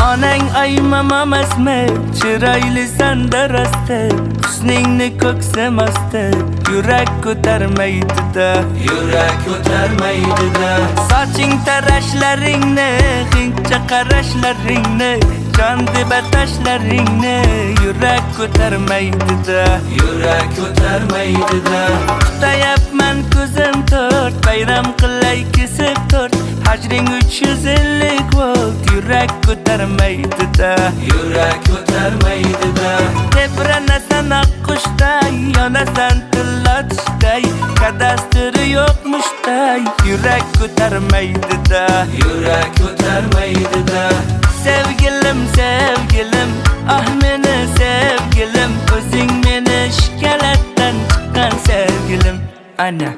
Onang aymam emasmi, chiroyli sanda rosti, husningni ko'ksimasti, yurak ko'tarmaydi-da, yurak ko'tarmaydi-da. Soching tarashlaringni, hingcha qarashlaringni, jon deb atashlaringni, yurak ko'tarmaydi-da, yurak ko'tarmaydi-da. Tutayapman ko'zim to'rt, bayram qilay kesib to'rt, hajring 350 volt, yurak ko'tarmaydi-da, yurak ko'tarmaydi-da. Tebranasan oqqushday, yonasan tillatishday, kadastri yo'qmushday, yurak ko'tarmaydi-da, yurak ko'tarmaydi-da. Sevgilim, sevgilim, ah meni sevgilim, o'zing meni shikalatdan chiqqan sevgilim. Ana